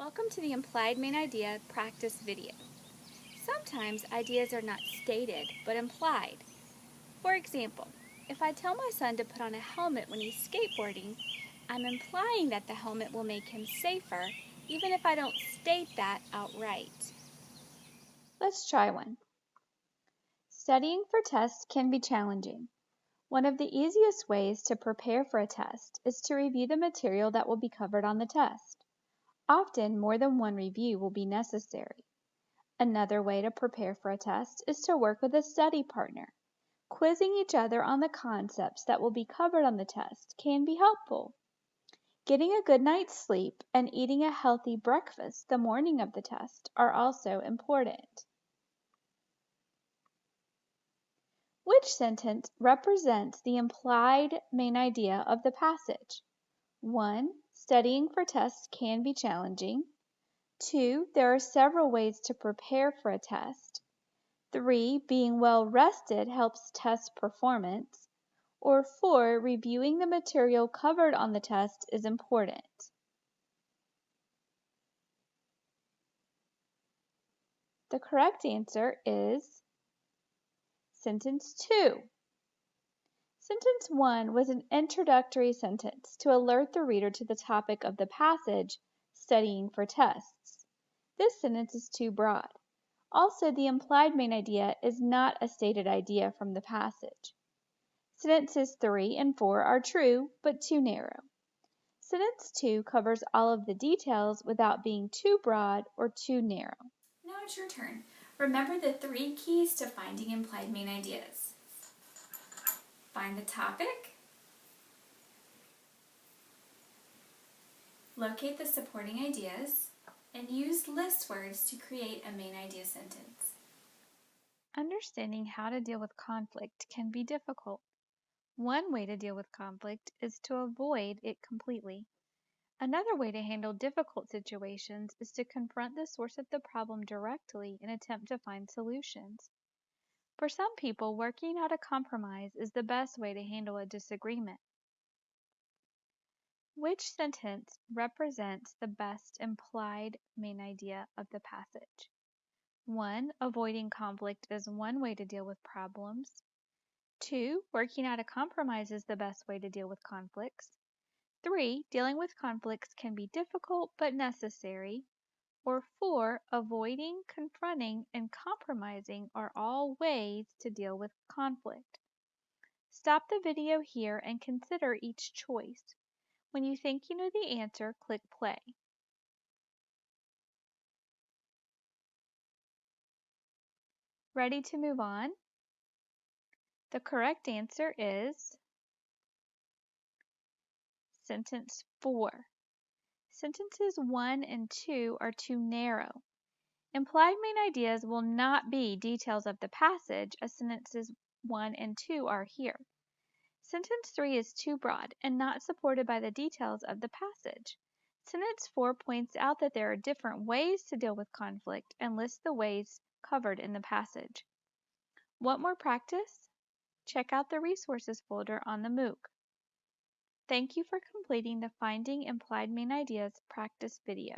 Welcome to the Implied Main Idea practice video. Sometimes ideas are not stated, but implied. For example, if I tell my son to put on a helmet when he's skateboarding, I'm implying that the helmet will make him safer, even if I don't state that outright. Let's try one. Studying for tests can be challenging. One of the easiest ways to prepare for a test is to review the material that will be covered on the test. Often, more than one review will be necessary. Another way to prepare for a test is to work with a study partner. Quizzing each other on the concepts that will be covered on the test can be helpful. Getting a good night's sleep and eating a healthy breakfast the morning of the test are also important. Which sentence represents the implied main idea of the passage? 1. Studying for tests can be challenging. 2. There are several ways to prepare for a test. 3. Being well rested helps test performance. Or 4. Reviewing the material covered on the test is important. The correct answer is sentence 2. Sentence 1 was an introductory sentence to alert the reader to the topic of the passage, studying for tests. This sentence is too broad. Also, the implied main idea is not a stated idea from the passage. Sentences 3 and 4 are true, but too narrow. Sentence 2 covers all of the details without being too broad or too narrow. Now it's your turn. Remember the 3 keys to finding implied main ideas. Find the topic, locate the supporting ideas, and use list words to create a main idea sentence. Understanding how to deal with conflict can be difficult. One way to deal with conflict is to avoid it completely. Another way to handle difficult situations is to confront the source of the problem directly and attempt to find solutions. For some people, working out a compromise is the best way to handle a disagreement. Which sentence represents the best implied main idea of the passage? 1. Avoiding conflict is one way to deal with problems. 2. Working out a compromise is the best way to deal with conflicts. 3. Dealing with conflicts can be difficult but necessary. Or 4. Avoiding, confronting, and compromising are all ways to deal with conflict. Stop the video here and consider each choice. When you think you know the answer, click play. Ready to move on? The correct answer is sentence 4. Sentences 1 and 2 are too narrow. Implied main ideas will not be details of the passage as sentences 1 and 2 are here. Sentence 3 is too broad and not supported by the details of the passage. Sentence 4 points out that there are different ways to deal with conflict and lists the ways covered in the passage. Want more practice? Check out the resources folder on the MOOC. Thank you for completing the Finding Implied Main Ideas practice video.